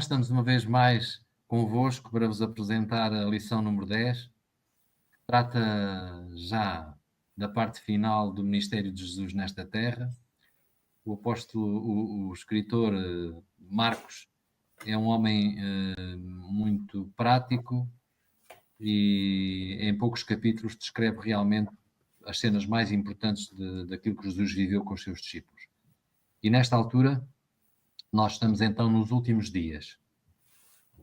estamos uma vez mais convosco para vos apresentar a lição número 10, que trata já da parte final do ministério de Jesus nesta terra. O apóstolo, o escritor Marcos é um homem muito prático e em poucos capítulos descreve realmente as cenas mais importantes daquilo que Jesus viveu com os seus discípulos. E nesta altura, nós estamos então nos últimos dias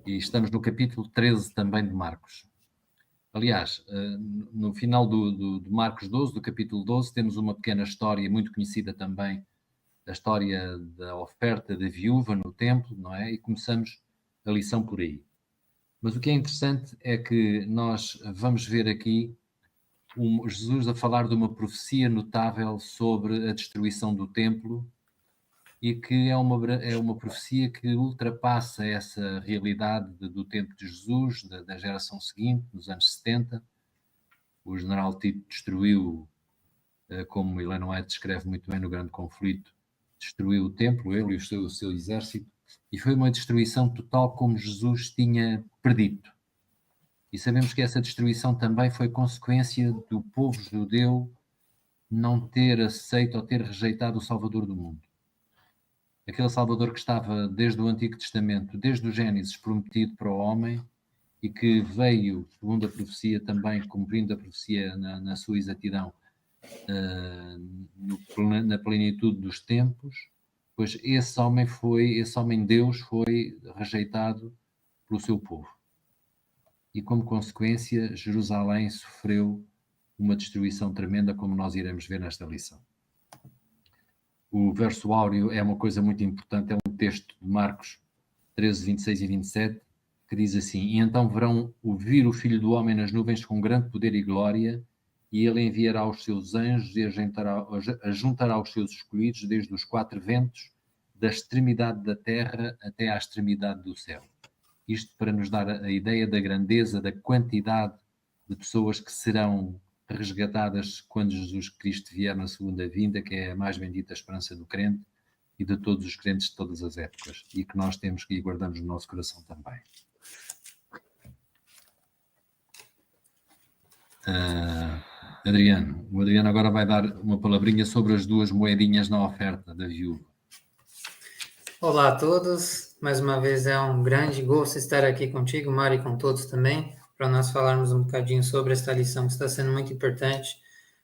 e estamos no capítulo 13 também de Marcos. Aliás, no final de Marcos 12, do capítulo 12, temos uma pequena história muito conhecida também, a história da oferta da viúva no templo, não é? E começamos a lição por aí. Mas o que é interessante é que nós vamos ver aqui Jesus a falar de uma profecia notável sobre a destruição do templo e que é uma profecia que ultrapassa essa realidade do tempo de Jesus, da geração seguinte, nos anos 70. O general Tito destruiu, como Ellen White descreve muito bem no Grande Conflito, destruiu o templo, ele e o seu exército, e foi uma destruição total como Jesus tinha predito. E sabemos que essa destruição também foi consequência do povo judeu não ter aceito ou ter rejeitado o Salvador do mundo. Aquele Salvador que estava desde o Antigo Testamento, desde o Gênesis, prometido para o homem e que veio, segundo a profecia também, cumprindo a profecia na sua exatidão, na plenitude dos tempos, pois esse homem Deus foi rejeitado pelo seu povo. E como consequência, Jerusalém sofreu uma destruição tremenda, como nós iremos ver nesta lição. O verso áureo é uma coisa muito importante, é um texto de Marcos 13, 26 e 27, que diz assim: E então verão vir o Filho do Homem nas nuvens com grande poder e glória, e ele enviará os seus anjos e ajuntará os seus escolhidos desde os quatro ventos, da extremidade da terra até à extremidade do céu. Isto para nos dar a ideia da grandeza, da quantidade de pessoas que serão resgatadas quando Jesus Cristo vier na segunda vinda, que é a mais bendita esperança do crente e de todos os crentes de todas as épocas, e que nós temos que guardamos no nosso coração também. Adriano. O Adriano agora vai dar uma palavrinha sobre as duas moedinhas na oferta da viúva. Olá a todos, mais uma vez é um grande gosto estar aqui contigo, Mário, e com todos também, para nós falarmos um bocadinho sobre esta lição que está sendo muito importante,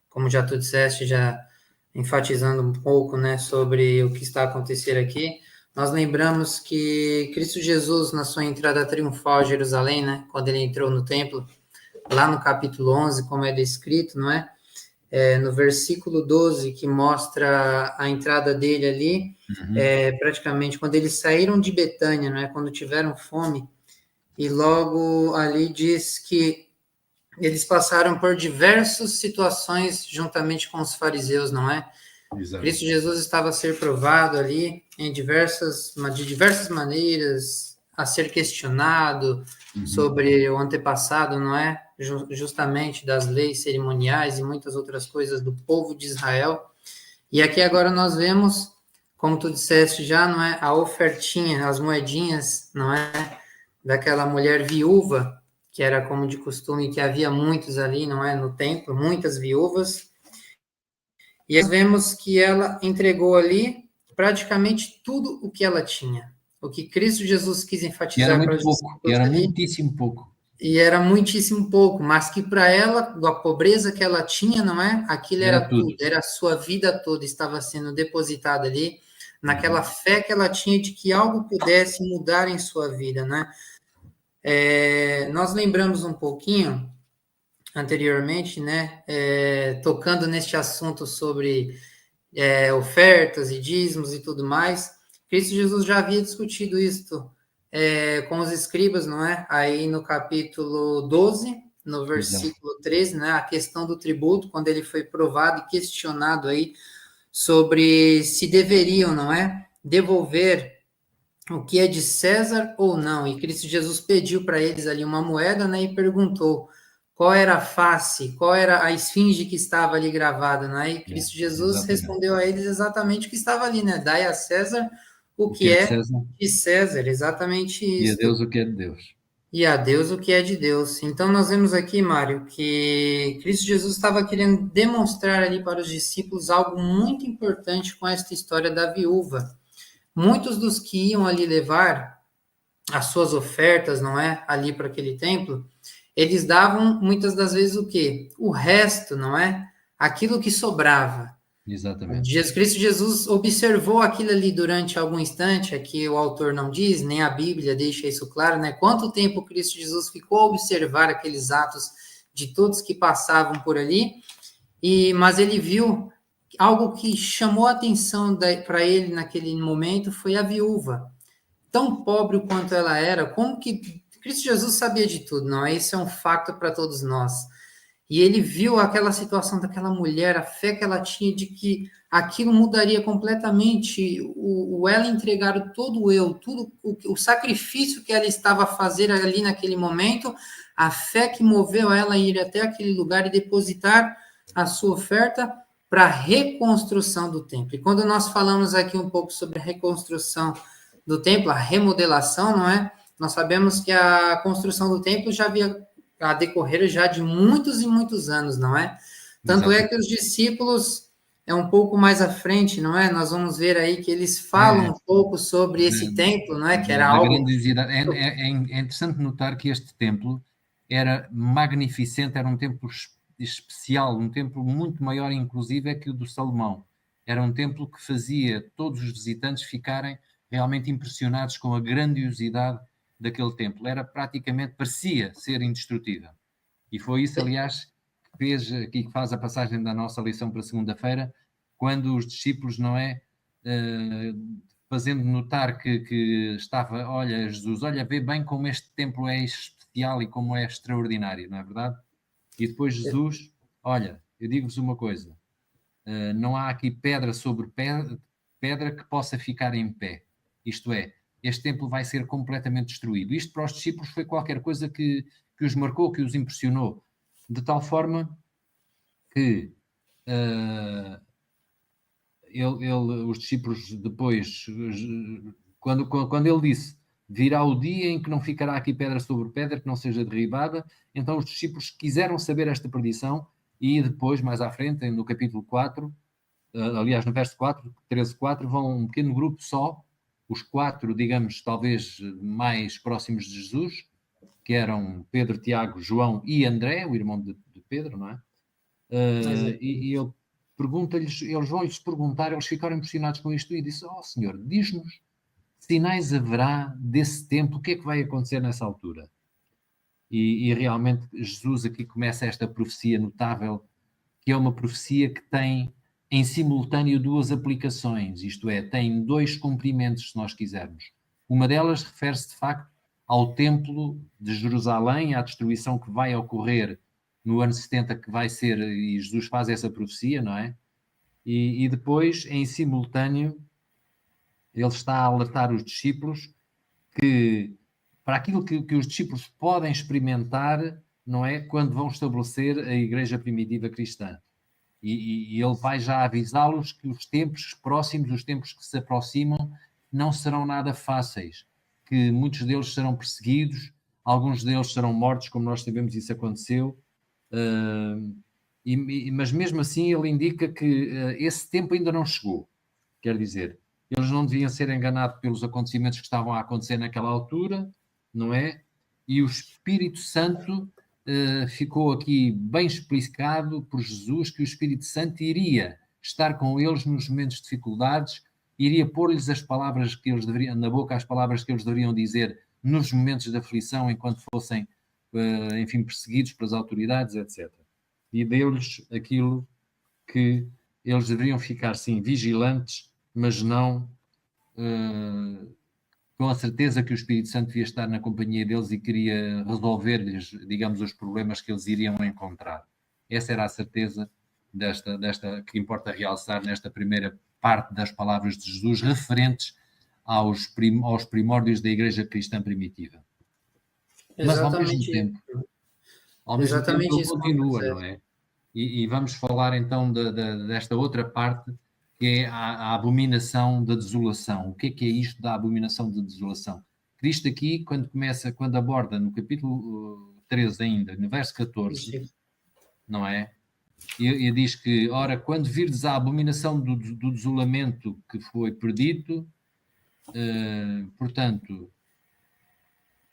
como já tu disseste, já enfatizando um pouco, né, sobre o que está acontecendo aqui. Nós lembramos que Cristo Jesus, na sua entrada triunfal a Jerusalém, né, quando ele entrou no templo, lá no capítulo 11, como é descrito, não é? No versículo 12, que mostra a entrada dele ali, praticamente quando eles saíram de Betânia, não é? Quando tiveram fome, e logo ali diz que eles passaram por diversas situações juntamente com os fariseus, não é? Exato. Cristo Jesus estava a ser provado ali de diversas maneiras, a ser questionado sobre o antepassado, não é? Justamente das leis cerimoniais e muitas outras coisas do povo de Israel. E aqui agora nós vemos, como tu disseste já, não é? A ofertinha, as moedinhas, não é? Daquela mulher viúva, que era como de costume, que havia muitos ali, não é? No templo, muitas viúvas. E nós vemos que ela entregou ali praticamente tudo o que ela tinha. O que Cristo Jesus quis enfatizar para os discípulos. E era muitíssimo pouco. E era muitíssimo pouco, mas que para ela, a pobreza que ela tinha, não é? Aquilo era tudo, era a sua vida toda, estava sendo depositada ali, naquela fé que ela tinha de que algo pudesse mudar em sua vida, né? Nós lembramos um pouquinho, anteriormente, né? Tocando neste assunto sobre ofertas e dízimos e tudo mais, Cristo Jesus já havia discutido isto com os escribas, não é? Aí no capítulo 12, no versículo 13, né? A questão do tributo, quando ele foi provado e questionado aí sobre se deveriam, não é? Devolver o que é de César ou não. E Cristo Jesus pediu para eles ali uma moeda, né? E perguntou qual era a face, qual era a esfinge que estava ali gravada, né? E Cristo Jesus respondeu a eles exatamente o que estava ali, né? Dai a César o que é de César, exatamente e a isso. Deus o que é de Deus. E a Deus o que é de Deus. Então, nós vemos aqui, Mário, que Cristo Jesus estava querendo demonstrar ali para os discípulos algo muito importante com esta história da viúva. Muitos dos que iam ali levar as suas ofertas, não é? Ali para aquele templo, eles davam muitas das vezes o quê? O resto, não é? Aquilo que sobrava. Exatamente. Cristo Jesus observou aquilo ali durante algum instante, aqui o autor não diz, nem a Bíblia deixa isso claro, né? Quanto tempo Cristo Jesus ficou a observar aqueles atos de todos que passavam por ali, mas ele viu algo que chamou a atenção para ele naquele momento foi a viúva. Tão pobre quanto ela era, como que Cristo Jesus sabia de tudo, não é? Isso é um fato para todos nós. E ele viu aquela situação daquela mulher, a fé que ela tinha de que aquilo mudaria completamente, ela entregar todo o eu, tudo o sacrifício que ela estava a fazer ali naquele momento, a fé que moveu ela a ir até aquele lugar e depositar a sua oferta para a reconstrução do templo. E quando nós falamos aqui um pouco sobre a reconstrução do templo, a remodelação, não é? Nós sabemos que a construção do templo já havia a decorrer já de muitos e muitos anos, não é? Tanto é que os discípulos, é um pouco mais à frente, não é? Nós vamos ver aí que eles falam um pouco sobre esse templo, não é? Que era algo... grandiosidade. É interessante notar que este templo era magnificente, era um templo especial, um templo muito maior, inclusive, que o do Salomão. Era um templo que fazia todos os visitantes ficarem realmente impressionados com a grandiosidade daquele templo. Era praticamente, parecia ser indestrutível. E foi isso, aliás, que fez aqui, que faz a passagem da nossa lição para segunda-feira, quando os discípulos, não é, fazendo notar que estava, olha, Jesus, olha, vê bem como este templo é especial e como é extraordinário, não é verdade? E depois Jesus, olha, eu digo-vos uma coisa, não há aqui pedra sobre pedra que possa ficar em pé. Isto é, este templo vai ser completamente destruído. Isto para os discípulos foi qualquer coisa que os marcou, que os impressionou, de tal forma que os discípulos depois, quando ele disse, virá o dia em que não ficará aqui pedra sobre pedra que não seja derribada, então os discípulos quiseram saber esta predição e depois, mais à frente, no capítulo 4, aliás, no verso 4, 13:4, vão um pequeno grupo só, os 4, digamos, talvez mais próximos de Jesus, que eram Pedro, Tiago, João e André, o irmão de Pedro, não é? E ele pergunta-lhes, eles vão-lhes perguntar, eles ficaram impressionados com isto e disse, Senhor, diz-nos, sinais haverá desse tempo, o que é que vai acontecer nessa altura? E realmente Jesus aqui começa esta profecia notável, que é uma profecia que tem em simultâneo duas aplicações, isto é, tem dois cumprimentos, se nós quisermos. Uma delas refere-se, de facto, ao templo de Jerusalém, à destruição que vai ocorrer no ano 70, que vai ser, e Jesus faz essa profecia, não é? E depois, em simultâneo, ele está a alertar os discípulos que, para aquilo que os discípulos podem experimentar, não é? Quando vão estabelecer a igreja primitiva cristã. E ele vai já avisá-los que os tempos próximos, os tempos que se aproximam, não serão nada fáceis, que muitos deles serão perseguidos, alguns deles serão mortos, como nós sabemos isso aconteceu, mas mesmo assim ele indica que esse tempo ainda não chegou, quer dizer, eles não deviam ser enganados pelos acontecimentos que estavam a acontecer naquela altura, não é? E o Espírito Santo ficou aqui bem explicado por Jesus que o Espírito Santo iria estar com eles nos momentos de dificuldades, iria pôr-lhes as palavras que eles deveriam, na boca, as palavras que eles deveriam dizer nos momentos de aflição, enquanto fossem, enfim, perseguidos pelas autoridades, etc. E deu-lhes aquilo que eles deveriam ficar, sim, vigilantes, mas não com a certeza que o Espírito Santo devia estar na companhia deles e queria resolver-lhes, digamos, os problemas que eles iriam encontrar. Essa era a certeza desta que importa realçar nesta primeira parte das palavras de Jesus, referentes aos primórdios da Igreja Cristã primitiva. Mas ao mesmo tempo ele continua, não é? E vamos falar então desta outra parte, que é a abominação da desolação. O que é isto da abominação da desolação? Cristo aqui, quando aborda no capítulo 13 ainda, no verso 14, não é? E diz que, ora, quando virdes a abominação do desolamento que foi predito, portanto,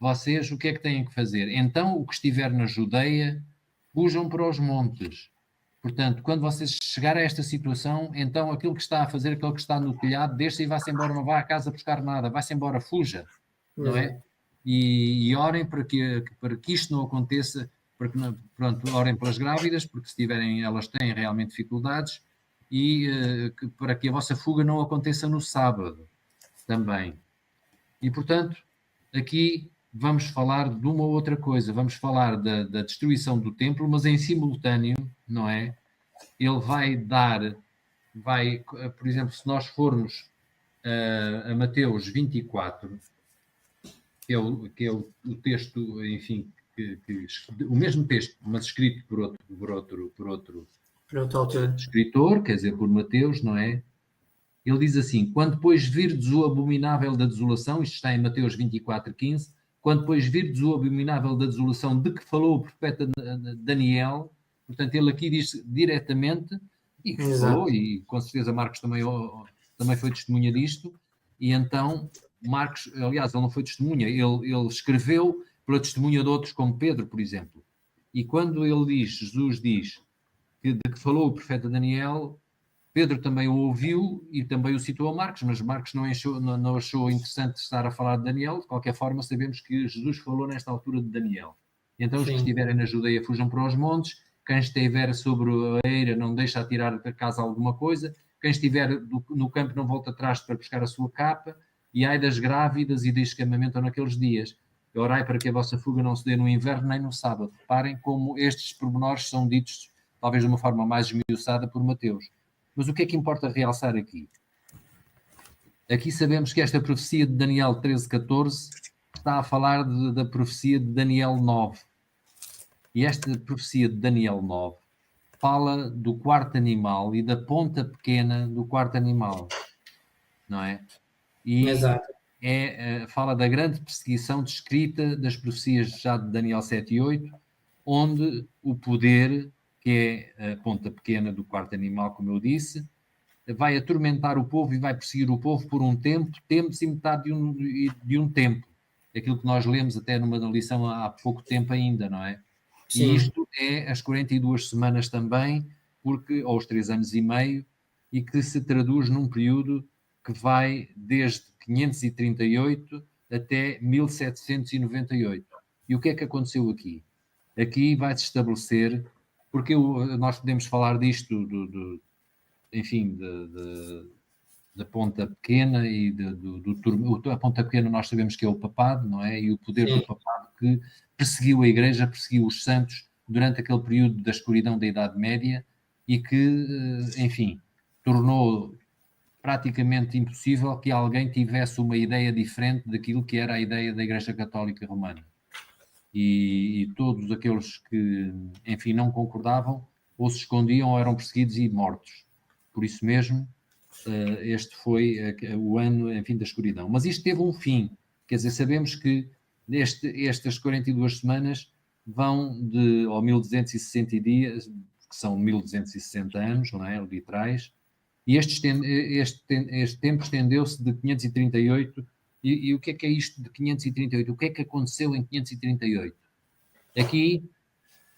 vocês o que é que têm que fazer? Então, o que estiver na Judeia, fujam para os montes. Portanto, quando vocês chegarem a esta situação, então aquilo que está a fazer, aquele que está no telhado, deixe e vá-se embora, não vá à casa buscar nada, vá-se embora, fuja, não é? E orem para que isto não aconteça, porque, pronto, orem pelas grávidas, porque se tiverem, elas têm realmente dificuldades, e para que a vossa fuga não aconteça no sábado também. E, portanto, aqui vamos falar de uma outra coisa, vamos falar da destruição do templo, mas em simultâneo, não é? Ele vai, por exemplo, se nós formos a Mateus 24, que é o texto, enfim, o mesmo texto, mas escrito por outro escritor, quer dizer, por Mateus, não é? Ele diz assim: quando depois virdes o abominável da desolação, isto está em Mateus 24, 15, quando depois virdes o abominável da desolação de que falou o profeta Daniel, portanto, ele aqui diz diretamente, e que falou, e com certeza Marcos também foi testemunha disto, e então Marcos, aliás, ele não foi testemunha, ele escreveu pela testemunha de outros, como Pedro, por exemplo. E quando Jesus diz de que falou o profeta Daniel, Pedro também o ouviu e também o citou a Marcos, mas Marcos não achou interessante estar a falar de Daniel. De qualquer forma, sabemos que Jesus falou nesta altura de Daniel. Então, os que estiverem na Judeia fujam para os montes, quem estiver sobre a eira não deixa atirar da casa alguma coisa, quem estiver no campo não volta atrás para buscar a sua capa, e ai das grávidas e das que amamentam naqueles dias. Orai para que a vossa fuga não se dê no inverno nem no sábado. Reparem como estes pormenores são ditos, talvez de uma forma mais esmiuçada, por Mateus. Mas o que é que importa realçar aqui? Aqui sabemos que esta profecia de Daniel 13:14 está a falar da profecia de Daniel 9. E esta profecia de Daniel 9 fala do quarto animal e da ponta pequena do quarto animal, não é? E fala da grande perseguição descrita das profecias já de Daniel 7 e 8, onde o poder, que é a ponta pequena do quarto animal, como eu disse, vai atormentar o povo e vai perseguir o povo por um tempo, tempos e metade de um tempo. Aquilo que nós lemos até numa lição há pouco tempo ainda, não é? Sim. E isto é as 42 semanas também, ou os 3 anos e meio, e que se traduz num período que vai desde 538 até 1798. E o que é que aconteceu aqui? Aqui vai-se estabelecer, porque nós podemos falar disto enfim, da ponta pequena e a ponta pequena nós sabemos que é o papado, não é? E o poder do papado que perseguiu a Igreja, perseguiu os santos durante aquele período da escuridão da Idade Média e que, enfim, tornou praticamente impossível que alguém tivesse uma ideia diferente daquilo que era a ideia da Igreja Católica Romana. E todos aqueles que, enfim, não concordavam ou se escondiam ou eram perseguidos e mortos. Por isso mesmo, este foi o ano, enfim, da escuridão. Mas isto teve um fim. Quer dizer, sabemos que estas 42 semanas vão ao 1260 dias, que são 1260 anos, não é? Literais, e este tempo estendeu-se de 538. E o que é isto de 538? O que é que aconteceu em 538? Aqui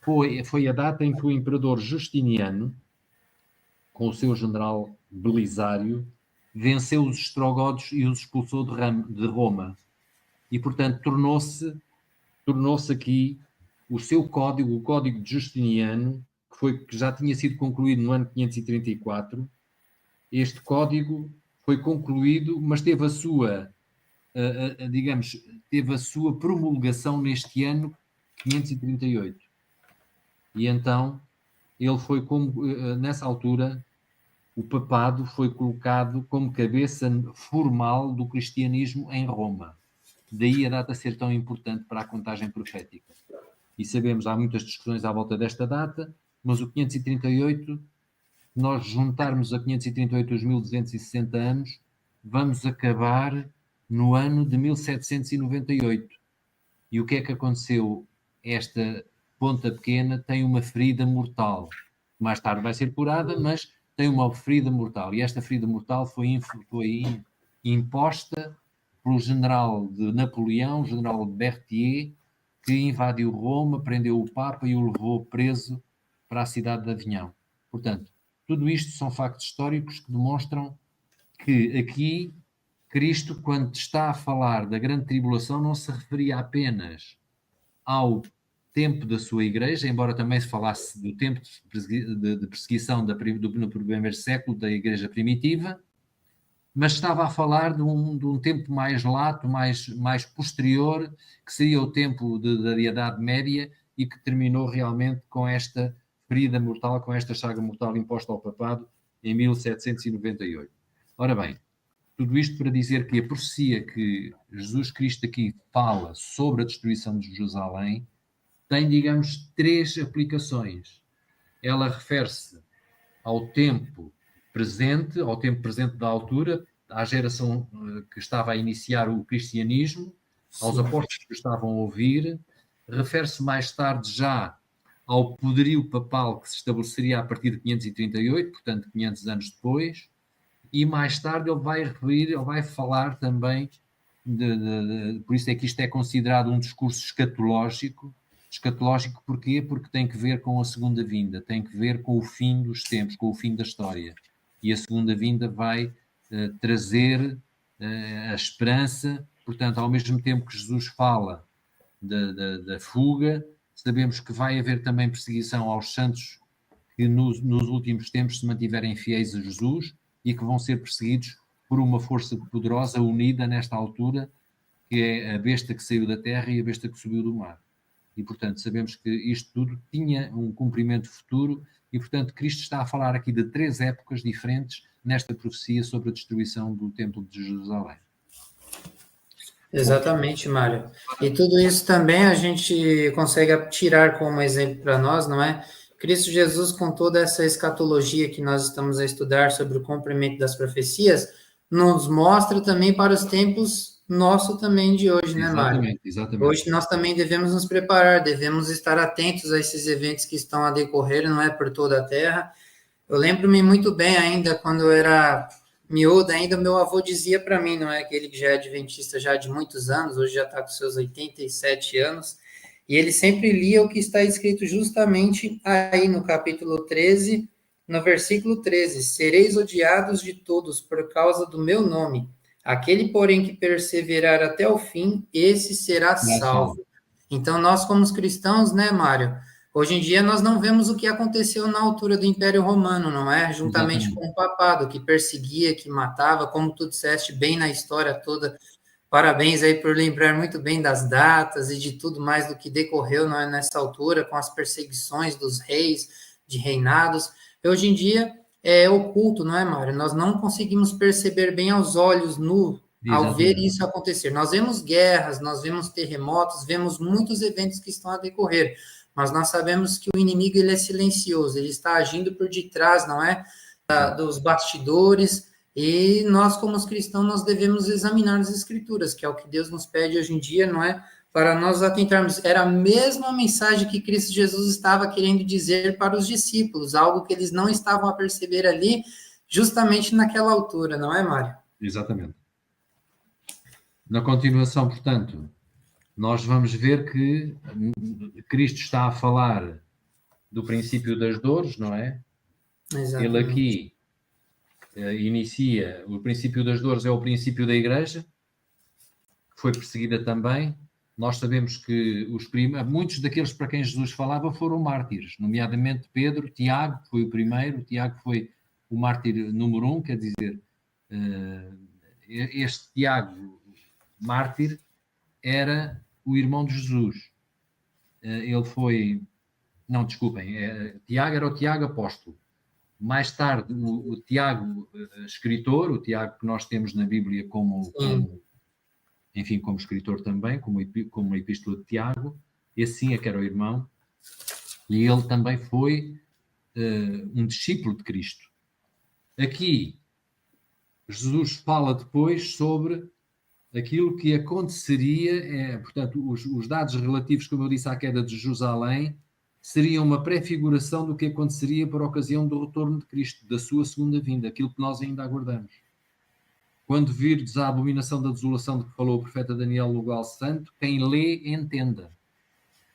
foi a data em que o imperador Justiniano, com o seu general Belisário, venceu os ostrogodos e os expulsou de Roma. E, portanto, tornou-se aqui o seu código, o Código de Justiniano, que já tinha sido concluído no ano 534. Este código foi concluído, mas teve a sua, teve a sua promulgação neste ano 538. E então, ele foi nessa altura, o papado foi colocado como cabeça formal do cristianismo em Roma. Daí a data ser tão importante para a contagem profética. E sabemos, há muitas discussões à volta desta data, mas o 538 nós juntarmos a 538 os 1260 anos, vamos acabar no ano de 1798. E o que é que aconteceu? Esta ponta pequena tem uma ferida mortal. Mais tarde vai ser curada, mas tem uma ferida mortal. E esta ferida mortal foi imposta pelo general de Napoleão, o general Berthier, que invadiu Roma, prendeu o Papa e o levou preso para a cidade de Avignon. Portanto, tudo isto são factos históricos que demonstram que aqui Cristo, quando está a falar da grande tribulação, não se referia apenas ao tempo da sua igreja, embora também se falasse do tempo de perseguição no primeiro século da igreja primitiva, mas estava a falar de um tempo mais lato, mais posterior, que seria o tempo da Idade Média e que terminou realmente com esta ferida mortal, com esta chaga mortal imposta ao papado em 1798. Ora bem, tudo isto para dizer que a profecia que Jesus Cristo aqui fala sobre a destruição de Jerusalém tem, digamos, três aplicações. Ela refere-se ao tempo presente da altura, à geração que estava a iniciar o cristianismo, aos apóstolos que estavam a ouvir, refere-se mais tarde já ao poderio papal que se estabeleceria a partir de 538, portanto 500 anos depois, e mais tarde ele vai falar também, por isso é que isto é considerado um discurso escatológico. Escatológico porquê? Porque tem que ver com a segunda vinda, tem que ver com o fim dos tempos, com o fim da história. E a segunda vinda vai trazer a esperança. Portanto, ao mesmo tempo que Jesus fala da fuga, sabemos que vai haver também perseguição aos santos que nos últimos tempos se mantiverem fiéis a Jesus e que vão ser perseguidos por uma força poderosa unida nesta altura, que é a besta que saiu da terra e a besta que subiu do mar. E, portanto, sabemos que isto tudo tinha um cumprimento futuro e, portanto, Cristo está a falar aqui de três épocas diferentes nesta profecia sobre a destruição do Templo de Jerusalém. Exatamente, Mário. E tudo isso também a gente consegue tirar como exemplo para nós, não é? Cristo Jesus, com toda essa escatologia que nós estamos a estudar sobre o cumprimento das profecias, nos mostra também para os tempos nosso também de hoje, né, Mário? Exatamente. Hoje nós também devemos nos preparar, devemos estar atentos a esses eventos que estão a decorrer, não é, por toda a Terra. Eu lembro-me muito bem ainda, quando eu era miúdo, ainda meu avô dizia para mim, não é, que ele que já é adventista já de muitos anos, hoje já está com seus 87 anos, e ele sempre lia o que está escrito justamente aí no capítulo 13, no versículo 13: sereis odiados de todos por causa do meu nome. Aquele, porém, que perseverar até o fim, esse será salvo. Então, nós, como os cristãos, né, Mário? Hoje em dia, nós não vemos o que aconteceu na altura do Império Romano, não é? Juntamente com o papado, que perseguia, que matava, como tu disseste bem na história toda. Parabéns aí por lembrar muito bem das datas e de tudo mais do que decorreu, não é, nessa altura, com as perseguições dos reis, de reinados. Hoje em dia é oculto, não é, Mário? Nós não conseguimos perceber bem aos olhos nu ao ver isso acontecer. Nós vemos guerras, nós vemos terremotos, vemos muitos eventos que estão a decorrer, mas nós sabemos que o inimigo ele é silencioso, ele está agindo por detrás, não é? Dos bastidores, e nós, como os cristãos, nós devemos examinar as escrituras, que é o que Deus nos pede hoje em dia, não é? Para nós atentarmos. Era a mesma mensagem que Cristo Jesus estava querendo dizer para os discípulos, algo que eles não estavam a perceber ali, justamente naquela altura, não é, Mário? Exatamente. Na continuação, portanto, nós vamos ver que Cristo está a falar do princípio das dores, não é? Exatamente. Ele aqui inicia, o princípio das dores é o princípio da igreja, que foi perseguida também. Nós sabemos que muitos daqueles para quem Jesus falava foram mártires, nomeadamente Pedro, Tiago foi o primeiro, Tiago foi o mártir número 1, quer dizer, este Tiago mártir era o irmão de Jesus. Ele foi, não, desculpem, Tiago era o Tiago apóstolo. Mais tarde, o Tiago escritor, o Tiago que nós temos na Bíblia como escritor também, como a Epístola de Tiago, esse sim é que era o irmão, e ele também foi um discípulo de Cristo. Aqui, Jesus fala depois sobre aquilo que aconteceria, portanto, os dados relativos, como eu disse, à queda de Jerusalém, seriam uma prefiguração do que aconteceria por ocasião do retorno de Cristo, da sua segunda vinda, aquilo que nós ainda aguardamos. Quando virdes a abominação da desolação de que falou o profeta Daniel no lugar santo, quem lê, entenda.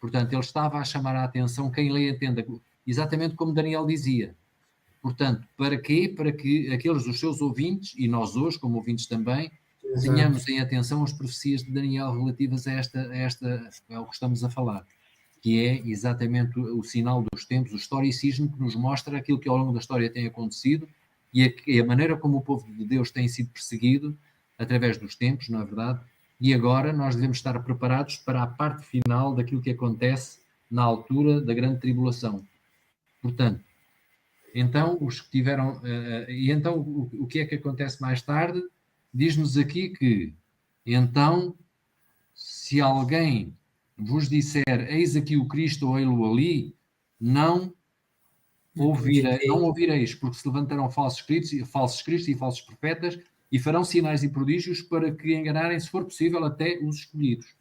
Portanto, ele estava a chamar a atenção, quem lê, entenda, exatamente como Daniel dizia. Portanto, para quê? Para que aqueles dos seus ouvintes, e nós hoje, como ouvintes também, tenhamos em atenção as profecias de Daniel relativas ao que estamos a falar, que é exatamente o sinal dos tempos, o historicismo que nos mostra aquilo que ao longo da história tem acontecido e a maneira como o povo de Deus tem sido perseguido através dos tempos, não é verdade? E agora nós devemos estar preparados para a parte final daquilo que acontece na altura da grande tribulação. Portanto, então os que tiveram... e então o que é que acontece mais tarde? Diz-nos aqui que, então, se alguém vos disser, eis aqui o Cristo ou ei-lo ali, não ouvireis, porque se levantarão falsos cristos e falsos profetas e farão sinais e prodígios para que enganarem, se for possível, até os escolhidos.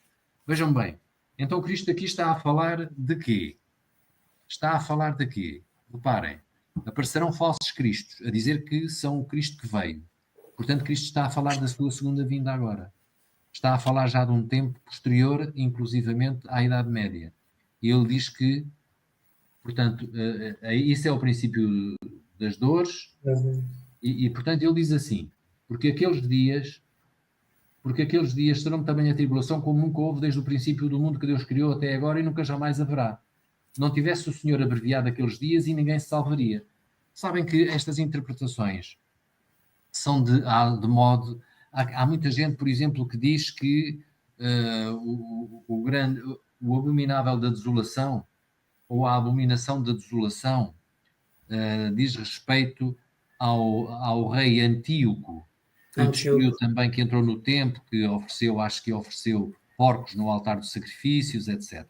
Vejam bem, então Cristo aqui está a falar de quê? Está a falar de quê? Reparem, aparecerão falsos cristos a dizer que são o Cristo que veio. Portanto, Cristo está a falar da sua segunda vinda agora. Está a falar já de um tempo posterior, inclusivamente, à Idade Média. E ele diz que, portanto, isso é o princípio das dores, portanto, ele diz assim, porque aqueles dias serão também a tribulação como nunca houve desde o princípio do mundo que Deus criou até agora e nunca jamais haverá. Não tivesse o Senhor abreviado aqueles dias e ninguém se salvaria. Sabem que estas interpretações são de modo... Há muita gente, por exemplo, que diz que o abominável da desolação ou a abominação da desolação diz respeito ao rei Antíoco, que destruiu também, que entrou no templo, que ofereceu porcos no altar dos sacrifícios, etc.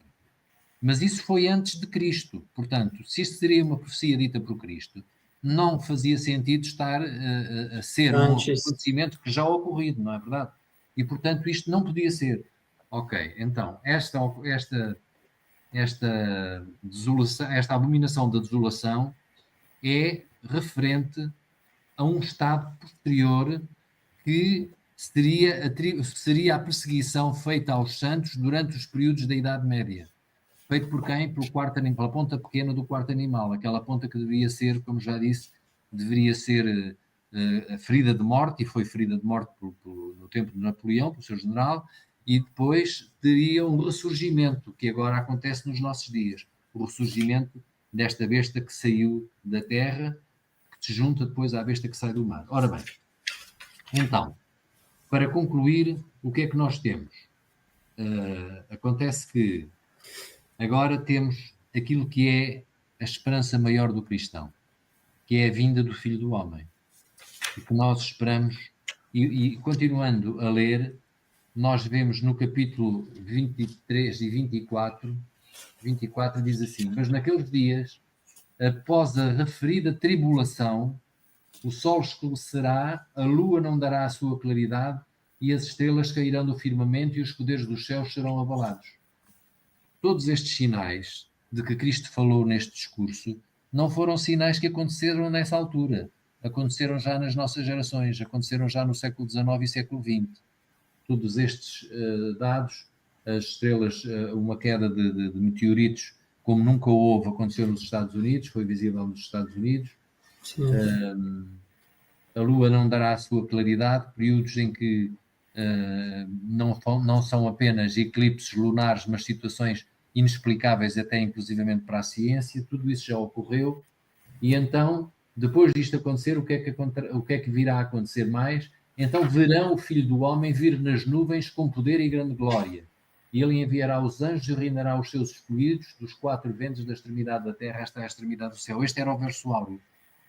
Mas isso foi antes de Cristo. Portanto, se isto seria uma profecia dita por Cristo, não fazia sentido estar a ser um acontecimento que já ocorrido, não é verdade? E, portanto, isto não podia ser. Ok, então, esta desolação, esta abominação da desolação é referente a um estado posterior que seria a perseguição feita aos santos durante os períodos da Idade Média. Feito por quem? Pela ponta pequena do quarto animal, aquela ponta que deveria ser, como já disse, deveria ser a ferida de morte, e foi ferida de morte no tempo de Napoleão, pelo seu general, e depois teria um ressurgimento, que agora acontece nos nossos dias, o ressurgimento desta besta que saiu da terra, que se junta depois à besta que sai do mar. Ora bem, então, para concluir, o que é que nós temos? Acontece que agora temos aquilo que é a esperança maior do cristão, que é a vinda do Filho do Homem. E que nós esperamos, e continuando a ler, nós vemos no capítulo 23 e 24 diz assim, mas naqueles dias, após a referida tribulação, o sol escurecerá, a lua não dará a sua claridade, e as estrelas cairão do firmamento e os poderes dos céus serão abalados. Todos estes sinais de que Cristo falou neste discurso não foram sinais que aconteceram nessa altura. Aconteceram já nas nossas gerações, aconteceram já no século XIX e século XX. Todos estes dados, as estrelas, uma queda de meteoritos, como nunca houve, aconteceu nos Estados Unidos, foi visível nos Estados Unidos. A Lua não dará a sua claridade, períodos em que não são apenas eclipses lunares, mas situações inexplicáveis até inclusivamente para a ciência. Tudo isso já ocorreu. E então, depois disto acontecer, o que é que virá a acontecer mais? Então verão o Filho do Homem vir nas nuvens com poder e grande glória. E ele enviará os anjos e reinará os seus escolhidos dos quatro ventos da extremidade da terra esta é a extremidade do céu. Este era o verso áureo.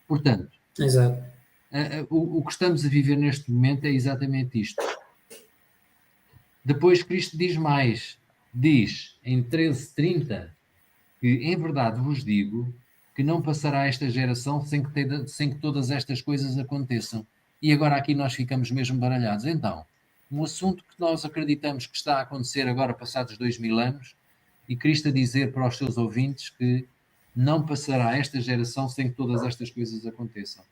Portanto, exato. O que estamos a viver neste momento é exatamente isto. Depois Cristo diz mais. Diz em 13:30 que, em verdade vos digo, que não passará esta geração sem que todas estas coisas aconteçam. E agora aqui nós ficamos mesmo baralhados. Então, um assunto que nós acreditamos que está a acontecer agora, passados 2000 anos, e Cristo a dizer para os seus ouvintes que não passará esta geração sem que todas estas coisas aconteçam.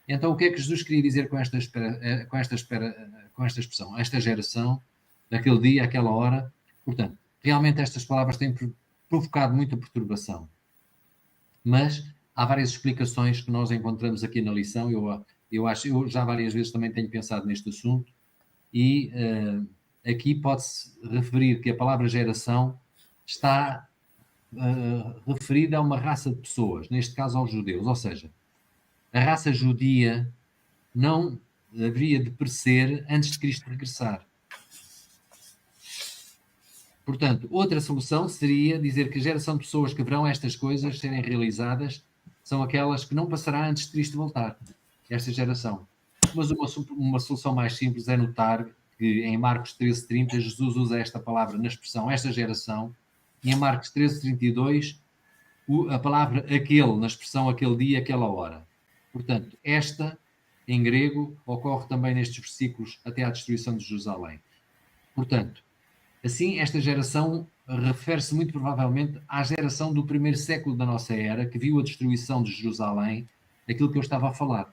Então, o que é que Jesus queria dizer com esta expressão? Esta geração, daquele dia, aquela hora. Portanto, realmente estas palavras têm provocado muita perturbação. Mas há várias explicações que nós encontramos aqui na lição. Eu já várias vezes também tenho pensado neste assunto e aqui pode-se referir que a palavra geração está referida a uma raça de pessoas, neste caso aos judeus, ou seja, a raça judia não haveria de perecer antes de Cristo regressar. Portanto, outra solução seria dizer que a geração de pessoas que verão estas coisas serem realizadas são aquelas que não passará antes de Cristo voltar. Esta geração. Mas uma solução mais simples é notar que em Marcos 13:30 Jesus usa esta palavra na expressão esta geração, e em Marcos 13:32 a palavra aquele, na expressão aquele dia, aquela hora. Portanto, esta, em grego, ocorre também nestes versículos até à destruição de Jerusalém. Portanto, assim, esta geração refere-se muito provavelmente à geração do primeiro século da nossa era, que viu a destruição de Jerusalém, aquilo que eu estava a falar.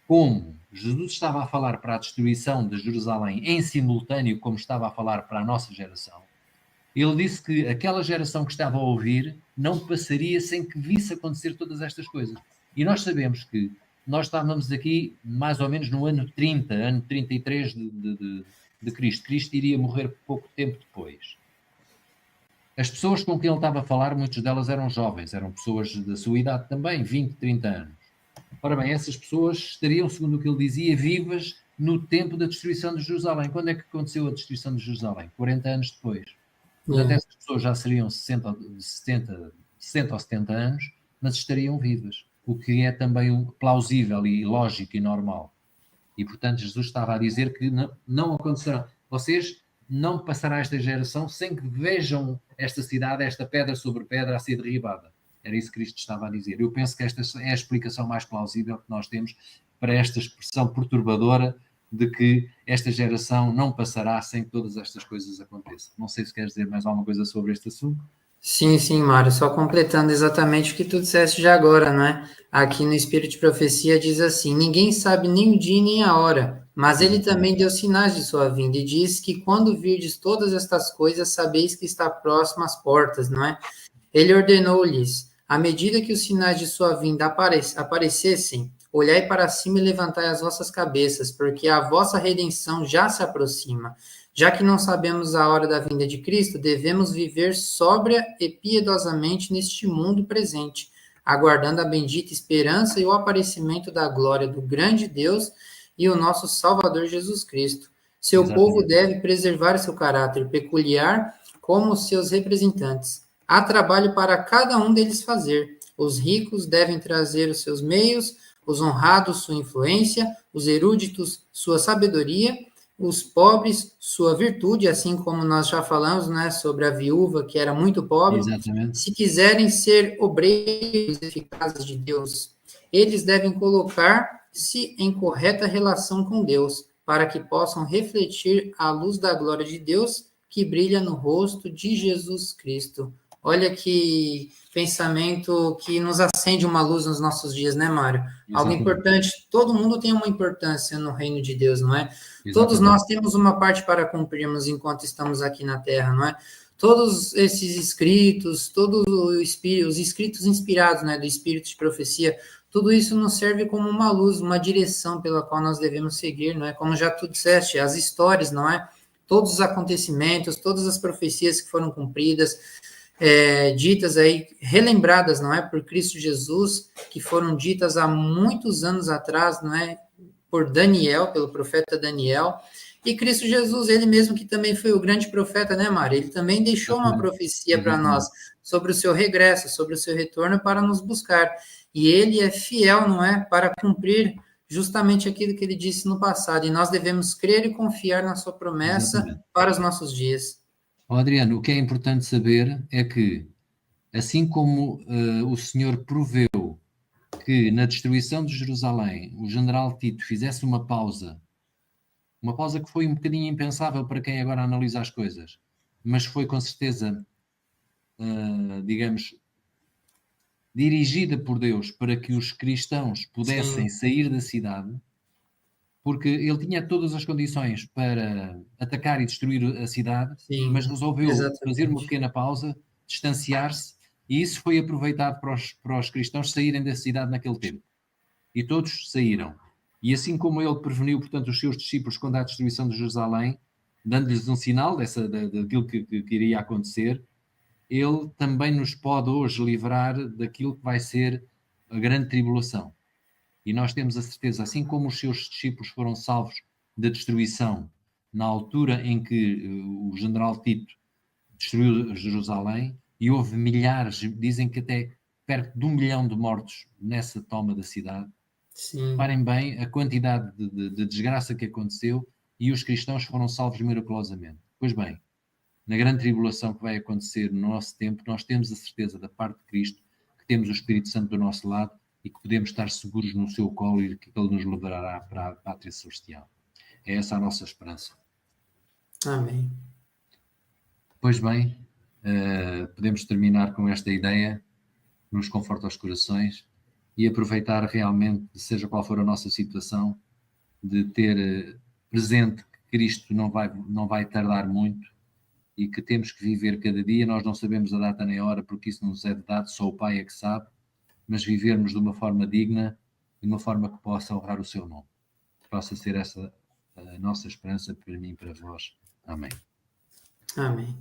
Como Jesus estava a falar para a destruição de Jerusalém em simultâneo, como estava a falar para a nossa geração, ele disse que aquela geração que estava a ouvir não passaria sem que visse acontecer todas estas coisas. E nós sabemos que nós estávamos aqui mais ou menos no ano 30, ano 33 de Cristo. Cristo iria morrer pouco tempo depois. As pessoas com quem ele estava a falar, muitas delas eram jovens, eram pessoas da sua idade também, 20, 30 anos. Ora bem, essas pessoas estariam, segundo o que ele dizia, vivas no tempo da destruição de Jerusalém. Quando é que aconteceu a destruição de Jerusalém? 40 anos depois. Portanto, essas pessoas já seriam 60 ou 70 anos, mas estariam vivas, o que é também plausível e lógico e normal. E, portanto, Jesus estava a dizer que não acontecerá. Vocês não passará esta geração sem que vejam esta cidade, esta pedra sobre pedra a ser derribada. Era isso que Cristo estava a dizer. Eu penso que esta é a explicação mais plausível que nós temos para esta expressão perturbadora de que esta geração não passará sem que todas estas coisas aconteçam. Não sei se queres dizer mais alguma coisa sobre este assunto. Sim, Mário, só completando exatamente o que tu disseste já agora, não é? Aqui no Espírito de Profecia diz assim, ninguém sabe nem o dia nem a hora, mas ele também deu sinais de sua vinda e diz que quando virdes todas estas coisas, sabeis que está próximo às portas, não é? Ele ordenou-lhes, à medida que os sinais de sua vinda aparecessem, olhai para cima e levantai as vossas cabeças, porque a vossa redenção já se aproxima. Já que não sabemos a hora da vinda de Cristo, devemos viver sóbria e piedosamente neste mundo presente, aguardando a bendita esperança e o aparecimento da glória do grande Deus e o nosso Salvador Jesus Cristo. Seu povo deve preservar seu caráter peculiar como os seus representantes. Há trabalho para cada um deles fazer. Os ricos devem trazer os seus meios, os honrados sua influência, os eruditos sua sabedoria, os pobres sua virtude, assim como nós já falamos, né, sobre a viúva que era muito pobre. Exatamente. Se quiserem ser obreiros eficazes de Deus, eles devem colocar-se em correta relação com Deus, para que possam refletir a luz da glória de Deus que brilha no rosto de Jesus Cristo. Olha que pensamento que nos acende uma luz nos nossos dias, né, Mário? Exatamente. Algo importante, todo mundo tem uma importância no reino de Deus, não é? Exatamente. Todos nós temos uma parte para cumprirmos enquanto estamos aqui na Terra, não é? Todos esses escritos, todos os escritos inspirados, né, do Espírito de Profecia, tudo isso nos serve como uma luz, uma direção pela qual nós devemos seguir, não é? Como já tu disseste, as histórias, não é? Todos os acontecimentos, todas as profecias que foram cumpridas, ditas aí, relembradas, não é, por Cristo Jesus, que foram ditas há muitos anos atrás, não é, por Daniel, pelo profeta Daniel, e Cristo Jesus, ele mesmo que também foi o grande profeta, né, Mário? Ele também deixou uma profecia para nós sobre o seu regresso, sobre o seu retorno para nos buscar, e ele é fiel, não é, para cumprir justamente aquilo que ele disse no passado, e nós devemos crer e confiar na sua promessa para os nossos dias. Adriano, o que é importante saber é que, assim como o Senhor proveu que na destruição de Jerusalém o general Tito fizesse uma pausa que foi um bocadinho impensável para quem agora analisa as coisas, mas foi com certeza, digamos, dirigida por Deus para que os cristãos pudessem sair da cidade, porque ele tinha todas as condições para atacar e destruir a cidade, mas resolveu fazer uma pequena pausa, distanciar-se, e isso foi aproveitado para os cristãos saírem da cidade naquele tempo. E todos saíram. E assim como ele preveniu, portanto, os seus discípulos quando há a destruição de Jerusalém, dando-lhes um sinal daquilo que iria acontecer, ele também nos pode hoje livrar daquilo que vai ser a grande tribulação. E nós temos a certeza, assim como os seus discípulos foram salvos da destruição na altura em que o general Tito destruiu Jerusalém, e houve milhares, dizem que até perto de 1 milhão de mortos nessa toma da cidade. Reparem bem a quantidade de desgraça que aconteceu, e os cristãos foram salvos miraculosamente. Pois bem, na grande tribulação que vai acontecer no nosso tempo, nós temos a certeza da parte de Cristo que temos o Espírito Santo do nosso lado e que podemos estar seguros no seu colo e que ele nos levará para a pátria celestial. É essa a nossa esperança. Amém. Pois bem, podemos terminar com esta ideia, nos conforta os corações, e aproveitar realmente, seja qual for a nossa situação, de ter presente que Cristo não vai tardar muito e que temos que viver cada dia. Nós não sabemos a data nem a hora, porque isso não nos é dado, só o Pai é que sabe, mas vivermos de uma forma digna, de uma forma que possa honrar o seu nome. Possa ser essa a nossa esperança para mim e para vós. Amém. Amém.